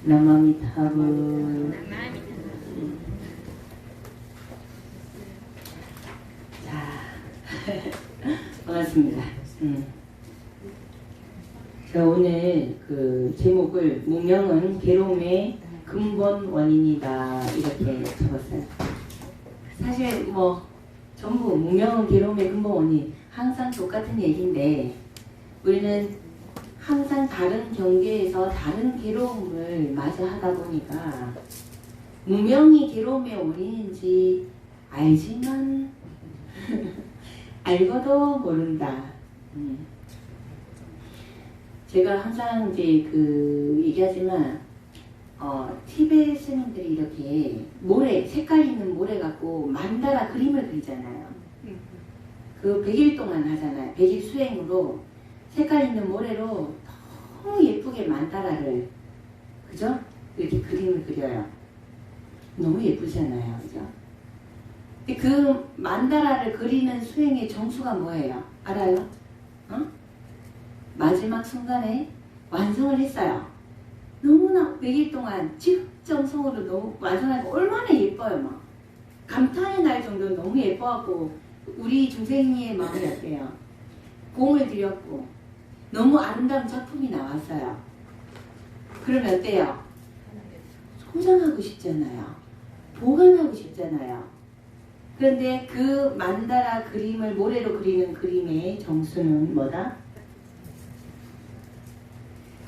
나마미타불. 자, 반갑습니다. 자, 오늘 그 제목을 무명은 괴로움의 근본 원인이다 이렇게 적었어요. 사실 뭐 전부 무명은 괴로움의 근본 원인 항상 똑같은 얘기인데 우리는 항상 다른 경계에서 다른 괴로움을 맞이하다 보니까 무명이 괴로움의 원인인지 알지만 알고도 모른다. 제가 항상 이제 그 얘기하지만 티베트 스님들이 이렇게 모래, 색깔 있는 모래 갖고 만다라 그림을 그리잖아요. 그 100일 동안 하잖아요. 100일 수행으로 색깔 있는 모래로 너무 예쁘게 만다라를, 그죠? 이렇게 그림을 그려요. 너무 예쁘잖아요. 그죠? 근데 그 만다라를 그리는 수행의 정수가 뭐예요? 알아요? 마지막 순간에 완성을 했어요. 너무나 100일 동안 직정성으로 너무 완성하고 얼마나 예뻐요. 막 감탄의 날 정도로 너무 예뻐갖고 우리 중생이의 마음이 어때요? 공을 들였고 너무 아름다운 작품이 나왔어요. 그러면 어때요? 소장하고 싶잖아요. 보관하고 싶잖아요. 그런데 그 만다라 그림을 모래로 그리는 그림의 정수는 뭐다?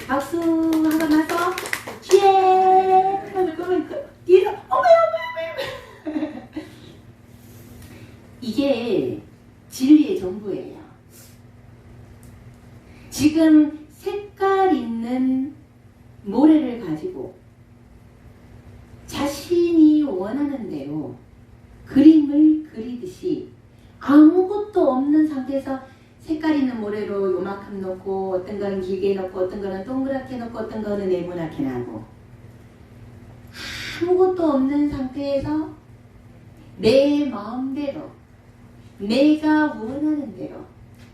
박수 하고 나서 예! 뒤에서 어머 이게 진리의 전부예요. 지금 색깔 있는 모래를 가지고 자신이 원하는 대로 그림을 그리듯이 아무것도 없는 상태에서 색깔 있는 모래로 요만큼 놓고 어떤 거는 길게 놓고 어떤 거는 동그랗게 놓고 어떤 거는 네모나게 나고 아무것도 없는 상태에서 내 마음대로 내가 원하는 대로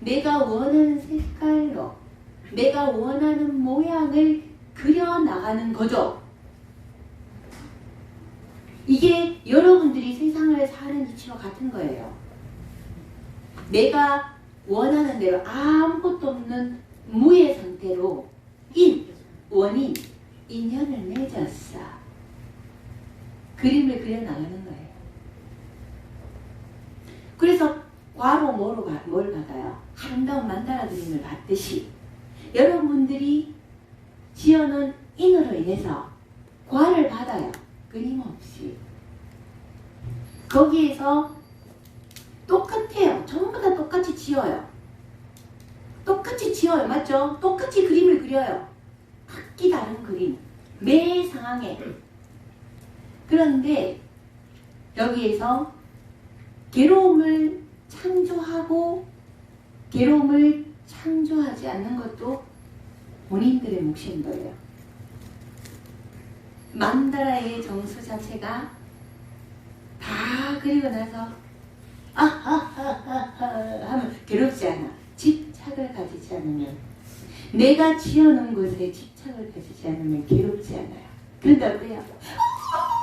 내가 원하는 색깔로 내가 원하는 모양을 그려나가는 거죠. 이게 여러분들이 세상을 사는 이치와 같은 거예요. 내가 원하는 대로 아무것도 없는 무의 상태로 원인, 인연을 맺었어. 그림을 그려나가는 거예요. 그래서 과로 뭘 받아요? 아름다운 만다라 그림을 받듯이 여러분들이 지어놓은 인으로 인해서 과를 받아요. 끊임없이. 거기에서 똑같아요. 전부 다 똑같이 지어요. 똑같이 지어요. 맞죠? 똑같이 그림을 그려요. 각기 다른 그림. 매 상황에. 그런데 여기에서 괴로움을 창조하고 괴로움을 창조하지 않는 것도 본인들의 몫인 거예요. 만다라의 정수 자체가 다 그리고 나서 하면 괴롭지 않아. 집착을 가지지 않으면 내가 지어놓은 곳에 집착을 가지지 않으면 괴롭지 않아요. 그런데 어때요?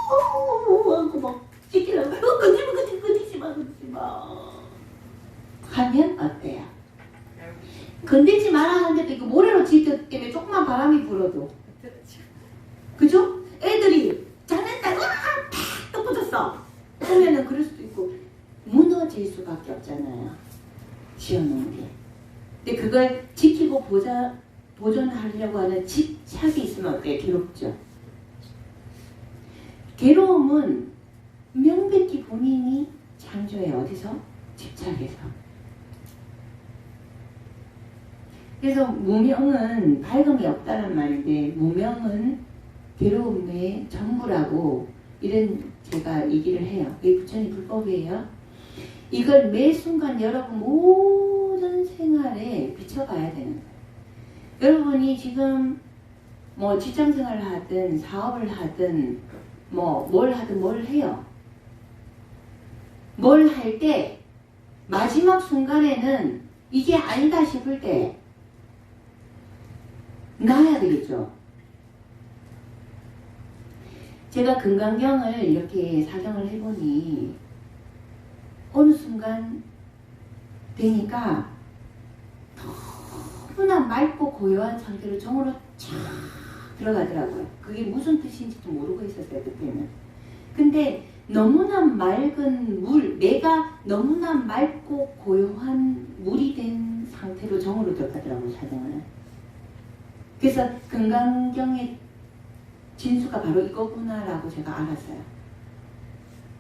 하고 막 찌끼라고 건들지 마 하면 어때요? 건들지 마라 하는데도 이거 모래로 지었기 때문에 조그만 바람이 불어도 그죠? 애들이 장난다 팍 떠부졌어 그러면은 그럴 수도 있고 무너질 수밖에 없잖아요. 지어놓은 게. 근데 그걸 지키고 보존하려고 하는 집착이 있으면 어때요? 괴롭죠. 괴로움은 명백히 본인이 창조해요. 어디서? 집착에서. 그래서 무명은 밝음이 없다는 말인데 무명은 괴로움의 전부라고 이런 제가 얘기를 해요. 이게 부처님 불법이에요. 이걸 매 순간 여러분 모든 생활에 비춰봐야 되는 거예요. 여러분이 지금 뭐 직장생활을 하든 사업을 하든 뭐 뭘 하든 뭘 해요. 뭘 할 때 마지막 순간에는 이게 아니다 싶을 때 놔야 되겠죠. 제가 금강경을 이렇게 사경을 해보니 어느 순간 되니까 너무나 맑고 고요한 상태로 정으로 쫙 들어가더라고요. 그게 무슨 뜻인지도 모르고 있었어요, 그때는. 근데 너무나 맑은 물, 내가 너무나 맑고 고요한 물이 된 상태로 정으로 들어가더라고요, 사경을. 그래서 금강경의 진수가 바로 이거구나라고 제가 알았어요.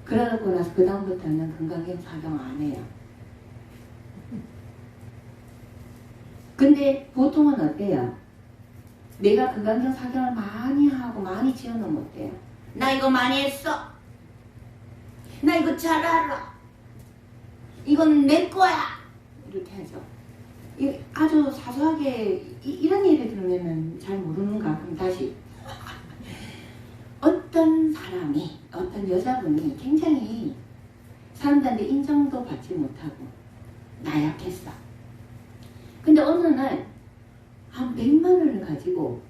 그러고 나서 그 다음부터는 금강경 사경 안 해요. 근데 보통은 어때요? 내가 금강경 사경을 많이 하고 많이 지어놓으면 어때요? 나 이거 많이 했어. 나 이거 잘 알아. 이건 내 거야. 이렇게 하죠. 아주 사소하게 이런 예를 들으면 잘 모르는가? 그럼 다시. 어떤 사람이, 어떤 여자분이 굉장히 사람들한테 인정도 받지 못하고 나약했어. 근데 어느 날 한 100만 원을 가지고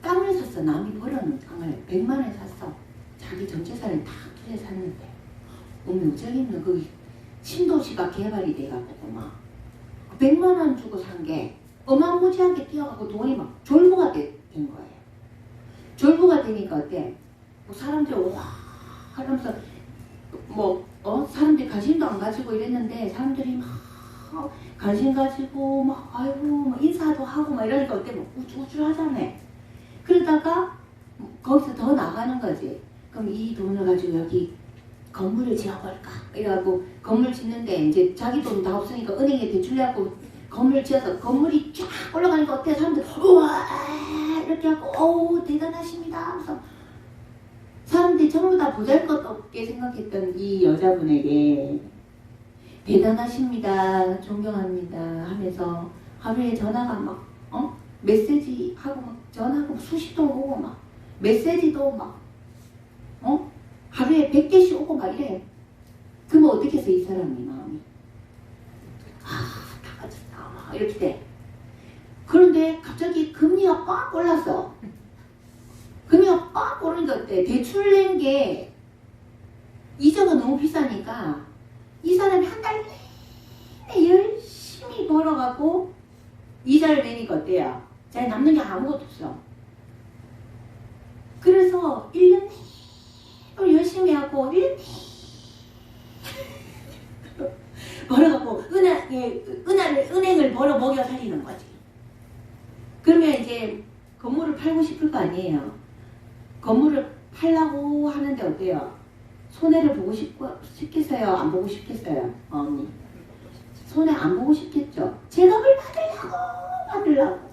땅을 샀어. 남이 벌어놓은 땅을 100만 원에 샀어. 자기 전 재산을 다 투자해 샀는데 어머 저기는 그 신도시가 개발이 돼가지고 막 100만 원 주고 산 게 어마무지하게 뛰어가고 돈이 막 졸부가 된 거예요. 졸부가 되니까 어때? 뭐 사람들이 와 하면서 사람들이 관심도 안 가지고 이랬는데 사람들이 막 관심 가지고 막 아이고 막 인사도 하고 막 이러니까 어때? 막 우쭐우쭐하잖아요. 그러다가 거기서 더 나가는 거지. 그럼 이 돈을 가지고 여기 건물을 지어볼까? 이래갖고 건물 짓는데 이제 자기 돈 다 없으니까 은행에 대출해갖고 건물 지어서 건물이 쫙 올라가니까 어때? 사람들 우와 이렇게 하고 어우 대단하십니다 하면서 사람들이 전부 다 보잘것없게 생각했던 이 여자분에게 대단하십니다 존경합니다 하면서 하루에 전화가 막 메시지 하고 막 전화가 수십 통 오고 막 메시지도 막 하루에 100개씩 오고 막 이래. 그러면 어떻게 해서 이 사람이 마음이 다 가졌다 이렇게 돼. 그런데 갑자기 금리가 빡 올랐어. 금리가 빡 오르니까 어때? 대출 낸 게 이자가 너무 비싸니까 이 사람이 한 달 내내 열심히 벌어가고 이자를 내니까 어때요? 잘 남는 게 아무것도 없어. 그래서 1년 내로 열심히 하고 1년 내로 벌어갖고 은행을 벌어 먹여 살리는 거지. 그러면 이제 건물을 팔고 싶을 거 아니에요. 건물을 팔라고 하는데 어때요? 손해를 보고 싶겠어요? 안 보고 싶겠어요? 언니. 손해 안 보고 싶겠죠? 제값을 받으려고.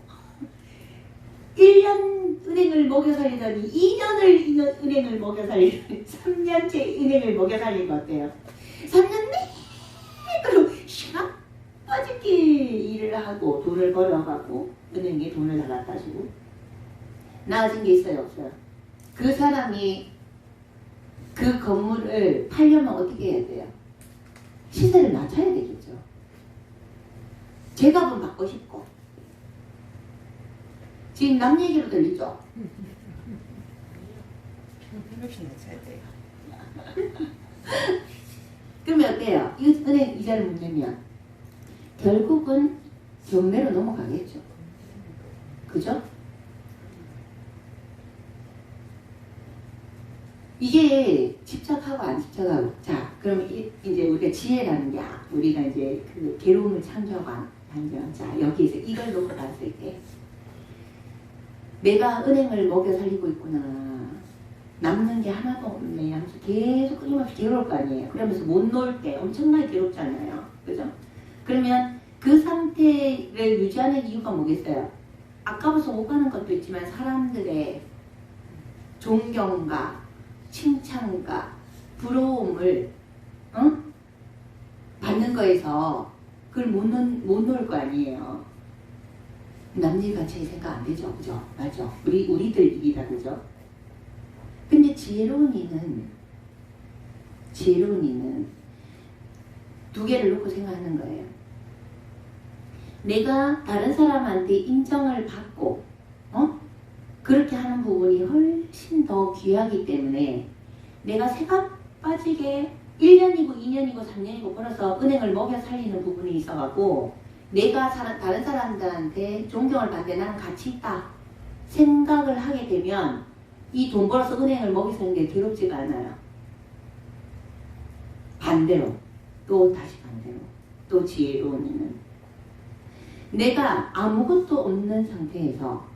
1년 은행을 먹여 살리더니 2년을 은행을 먹여 살리더니 3년째 은행을 먹여 살리는 거 어때요? 3년 내로 샥 빠지게 일을 하고 돈을 벌어가고 은행에 돈을 다 갖다 주고 나아진 게 있어요? 없어요? 그 사람이 그 건물을 팔려면 어떻게 해야 돼요? 시세를 낮춰야 되겠죠. 제값은 받고 싶고. 지금 남 얘기로 들리죠? 그러면 어때요? 이 은행 이자를 못 내면 결국은 경매로 넘어가겠죠. 그죠? 이게 집착하고 안 집착하고. 자, 그럼 이제 우리가 지혜라는 게 우리가 이제 그 괴로움을 창조한 단전. 자, 여기에서 이걸 놓고 봤을 때 내가 은행을 먹여 살리고 있구나. 남는 게 하나도 없네 하면서 계속 끊임없이 괴로울 거 아니에요. 그러면서 못 놀 때 엄청나게 괴롭잖아요. 그죠? 그러면 그 상태를 유지하는 이유가 뭐겠어요? 아까부터 오가는 것도 있지만 사람들의 존경과 칭찬과 부러움을 받는 거에서 그걸 못 놓을 거 아니에요. 남일 같이 생각 안 되죠, 그죠? 맞죠? 우리들 일이다, 그죠? 근데 지혜로운 이는 두 개를 놓고 생각하는 거예요. 내가 다른 사람한테 인정을 받고, 그렇게 하는 부분이 훨씬 더 귀하기 때문에 내가 새가 빠지게 1년이고 2년이고 3년이고 벌어서 은행을 먹여 살리는 부분이 있어가고 내가 다른 사람들한테 존경을 받는데 나는 가치 있다 생각을 하게 되면 이 돈 벌어서 은행을 먹여 사는 게 괴롭지가 않아요. 반대로 또 다시 반대로 또 지혜로운 이는 내가 아무것도 없는 상태에서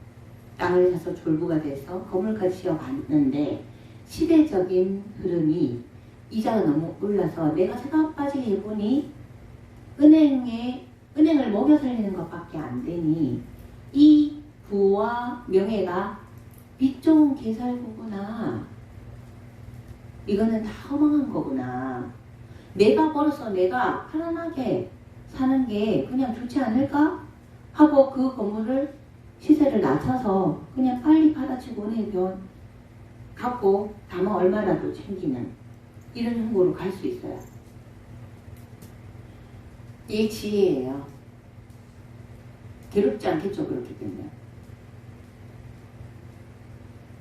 땅을 사서 졸부가 돼서 건물까지 지어봤는데 시대적인 흐름이 이자가 너무 올라서 내가 새가 빠지게 해보니 은행을 먹여 살리는 것밖에 안 되니 이 부와 명예가 빚 좋은 개살구구나. 이거는 다 허망한 거구나. 내가 벌어서 내가 편안하게 사는 게 그냥 좋지 않을까? 하고 그 건물을 시세를 낮춰서 그냥 빨리 받아치고 은행 돈 갖고 다만 얼마라도 챙기는 이런 형국으로 갈 수 있어요. 이게 지혜예요. 괴롭지 않겠죠, 그렇기 때문에.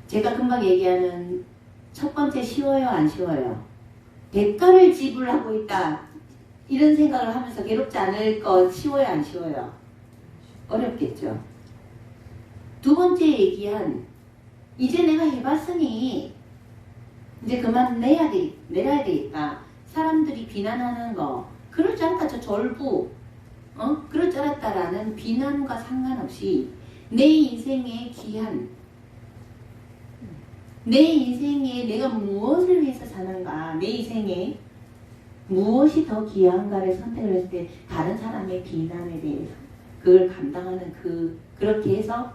제가 금방 얘기하는 첫 번째 쉬워요, 안 쉬워요? 대가를 지불하고 있다. 이런 생각을 하면서 괴롭지 않을 거 쉬워요, 안 쉬워요? 어렵겠죠. 두 번째 얘기한 이제 내가 해봤으니 이제 그만 내야 되겠다. 사람들이 비난하는 거 그럴 줄 알았다. 저 졸부 그럴 줄 알았다라는 비난과 상관없이 내 인생의 귀한 내 인생에 내가 무엇을 위해서 사는가 내 인생에 무엇이 더 귀한가를 선택을 했을 때 다른 사람의 비난에 대해서 그걸 감당하는 그렇게 해서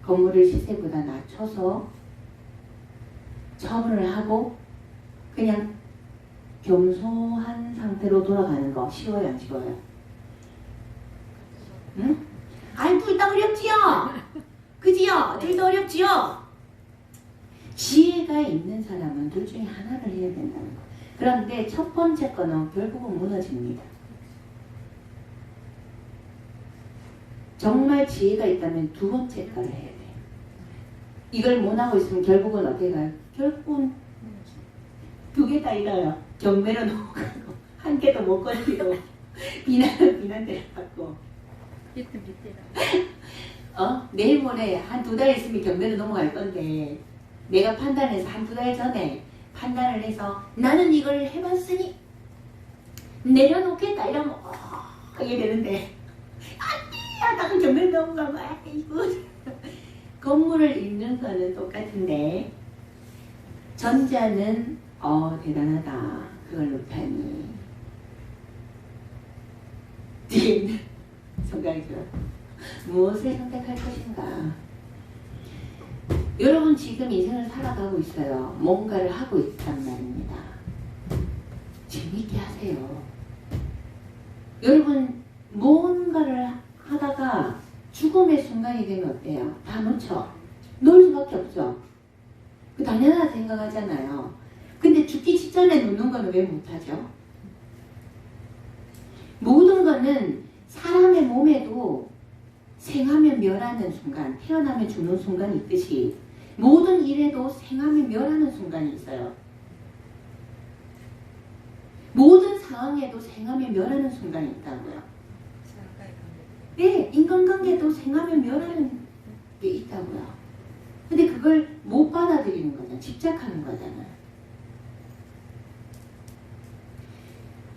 건물을 시세보다 낮춰서 처분을 하고 그냥 겸손한 상태로 돌아가는 거 쉬워요, 안 쉬워요? 응? 아이 둘 다 어렵지요? 그지요? 둘 다 어렵지요? 지혜가 있는 사람은 둘 중에 하나를 해야 된다는 거. 그런데 첫 번째 거는 결국은 무너집니다. 정말 지혜가 있다면 두 번째 거를 해야 돼요. 이걸 못하고 있으면 결국은 어떻게 가요? 결국은 두 개 다 잃어요. 경매로 넘어가고 한 개도 못 건지고 비난대로 받고 내일 모레 한 두 달 있으면 경매로 넘어갈 건데 내가 판단해서 한 두 달 전에 판단을 해서 나는 이걸 해봤으니 내려놓겠다 이러면 하게 되는데 안돼 나는 경매로 넘어가면 이거 건물을 잃는 거는 똑같은데 전자는 대단하다 그걸 못하니 뒤에는 생각이죠. 무엇을 선택할 것인가. 여러분 지금 인생을 살아가고 있어요. 뭔가를 하고 있단 말입니다. 재밌게 하세요. 여러분 뭔가를 하다가 죽음의 순간이 되면 어때요? 다 놓쳐. 놓을 수밖에 없죠. 그 당연하다 생각하잖아요. 근데 죽기 직전에 놓는 거는 왜 못하죠? 모든 거는 사람의 몸에도 생하면 멸하는 순간, 태어나면 죽는 순간이 있듯이 모든 일에도 생하면 멸하는 순간이 있어요. 모든 상황에도 생하면 멸하는 순간이 있다고요. 네, 인간관계도 생하면 멸하는 게 있다고요. 근데 그걸 못 받아들이는 거잖아요. 집착하는 거잖아요.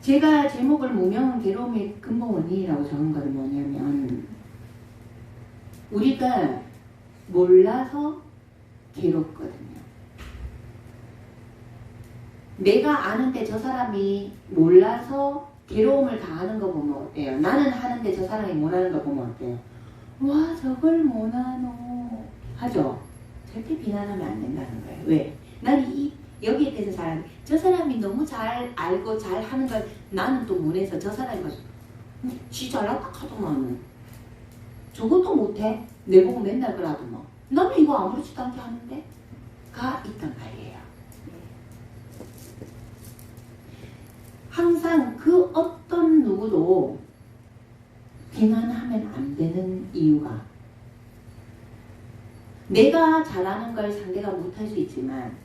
제가 제목을 무명은 괴로움의 근본 원인이라고 적은 거는 뭐냐면 우리가 몰라서 괴롭거든요. 내가 아는데 저 사람이 몰라서 괴로움을 당하는 거 보면 어때요? 나는 하는데 저 사람이 못하는 거 보면 어때요? 와 저걸 못하노 하죠? 절대 비난하면 안 된다는 거예요. 왜? 나는 여기에 대해서 저 사람이 너무 잘 알고 잘 하는 걸 나는 또 못해서 저 사람이 가서 지 잘났다 하더만은 저것도 못해? 내보고 맨날 그러더만 나는 이거 아무렇지도 않게 하는데 가 있단 말이에요. 항상 그 어떤 누구도 비난하면 안 되는 이유가 내가 잘하는 걸 상대가 못할 수 있지만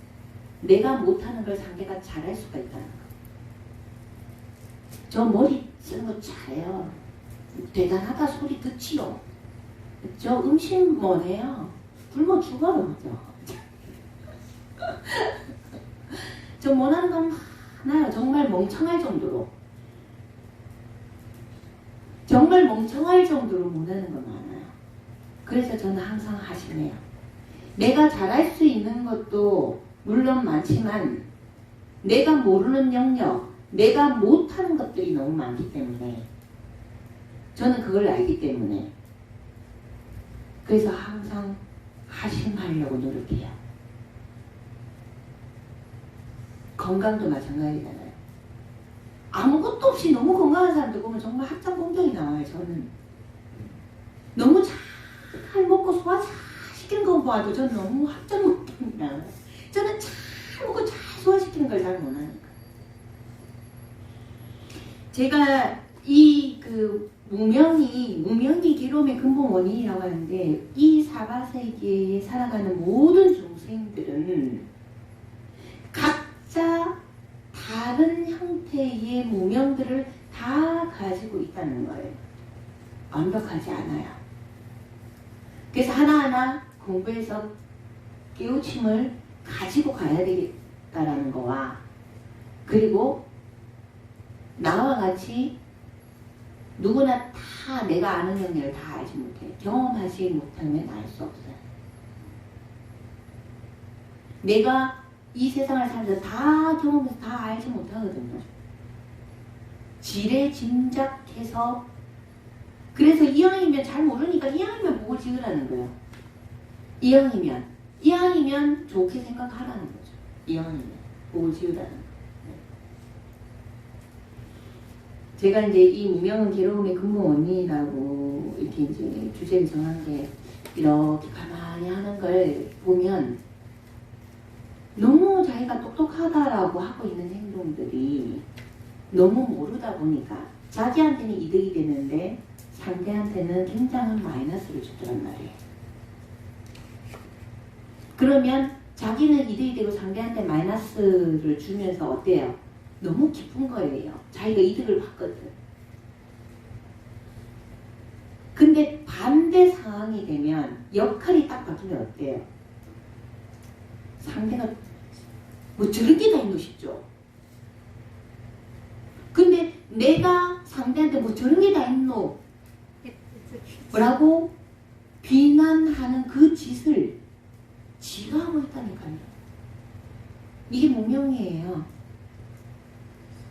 내가 못하는 걸 상대가 잘할 수가 있다는 거. 저 머리 쓰는 거 잘해요. 대단하다 소리 듣지요. 저 음식 뭐네요. 굶어 죽어요. 저 못하는 건 많아요. 정말 멍청할 정도로. 정말 멍청할 정도로 못하는 건 많아요. 그래서 저는 항상 하시네요. 내가 잘할 수 있는 것도 물론 많지만 내가 모르는 영역, 내가 못하는 것들이 너무 많기 때문에 저는 그걸 알기 때문에 그래서 항상 하심하려고 노력해요. 건강도 마찬가지잖아요. 아무것도 없이 너무 건강한 사람들 보면 정말 학장 공정이 나와요. 저는 너무 잘 먹고 소화 잘 시키는 거 봐도 저는 너무 학장 공정이 나와요. 저는 잘 먹고 잘 소화시키는 걸 잘 못하는 거예요. 제가 이 무명이 괴로움의 근본 원인이라고 하는데 이 사바세계에 살아가는 모든 중생들은 각자 다른 형태의 무명들을 다 가지고 있다는 거예요. 완벽하지 않아요. 그래서 하나하나 공부해서 깨우침을 가지고 가야 되겠다라는 거와 그리고 나와 같이 누구나 다 내가 아는 영역을 다 알지 못해. 경험하지 못하면 알 수 없어요. 내가 이 세상을 살면서 다 경험해서 다 알지 못하거든요. 지레 짐작해서 그래서 이왕이면 잘 모르니까 이왕이면 보고 지으라는 거예요. 이왕이면 좋게 생각하라는 거죠. 이왕이면 보고 지으라는 거예요. 제가 이제 이 무명은 괴로움의 근본 원인이라고 이렇게 이제 주제를 정한 게 이렇게 가만히 하는 걸 보면 너무 자기가 똑똑하다라고 하고 있는 행동들이 너무 모르다 보니까 자기한테는 이득이 되는데 상대한테는 굉장한 마이너스를 주더란 말이에요. 그러면 자기는 이득이 되고 상대한테 마이너스를 주면서 어때요? 너무 기쁜 거예요. 자기가 이득을 받거든. 근데 반대 상황이 되면 역할이 딱 바뀌면 어때요? 상대가 뭐 저런 게 다 있노 싶죠. 근데 내가 상대한테 뭐 저런 게 다 있노 라고 비난하는 그 짓을 지가 하고 있다니까요. 이게 무명이에요.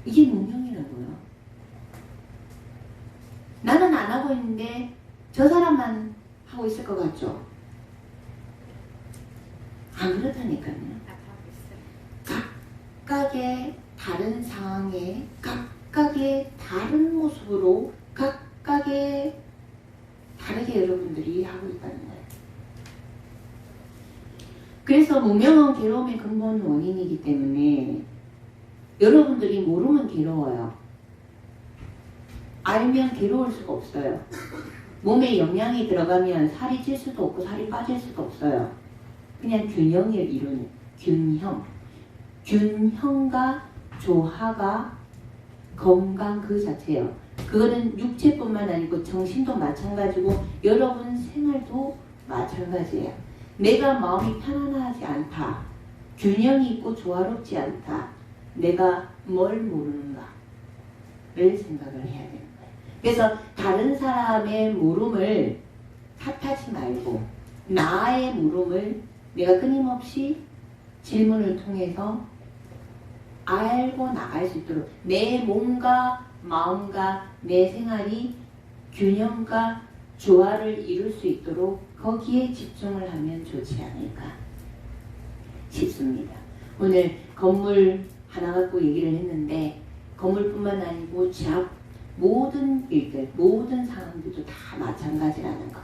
이게 무명이라고요. 나는 안 하고 있는데 저 사람만 하고 있을 것 같죠? 안 그렇다니까요. 각각의 다른 상황에 각각의 다른 모습으로 각각의 다르게 여러분들이 하고 있다는 거예요. 그래서 무명은 괴로움의 근본 원인이기 때문에 여러분들이 모르면 괴로워요. 알면 괴로울 수가 없어요. 몸에 영양이 들어가면 살이 찔 수도 없고 살이 빠질 수도 없어요. 그냥 균형을 이루는 균형. 균형과 조화가 건강 그 자체예요. 그거는 육체뿐만 아니고 정신도 마찬가지고 여러분 생활도 마찬가지예요. 내가 마음이 편안하지 않다. 균형이 있고 조화롭지 않다. 내가 뭘 모르는가를 생각을 해야 되는 거예요. 그래서 다른 사람의 물음을 탓하지 말고 나의 물음을 내가 끊임없이 질문을 통해서 알고 나갈 수 있도록 내 몸과 마음과 내 생활이 균형과 조화를 이룰 수 있도록 거기에 집중을 하면 좋지 않을까 싶습니다. 오늘 건물 하나 갖고 얘기를 했는데 건물뿐만 아니고 모든 일들, 모든 상황들도 다 마찬가지라는 거.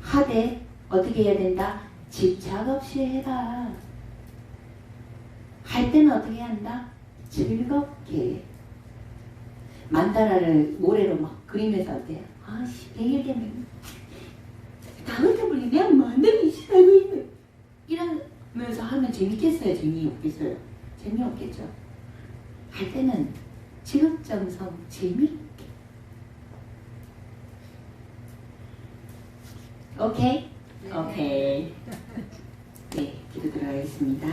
하되 어떻게 해야 된다? 집착 없이 해라. 할 때는 어떻게 한다? 즐겁게. 만다라를 모래로 막 그리면서 어때요? 아씨, 내일 되면 다음 때 불리 내가 만들기 싫어. 재밌겠어요? 재미없겠어요? 재미없겠죠. 할 때는 지극정성 재밌게. 오케이? 네. 오케이. 네, 기도 들어가겠습니다.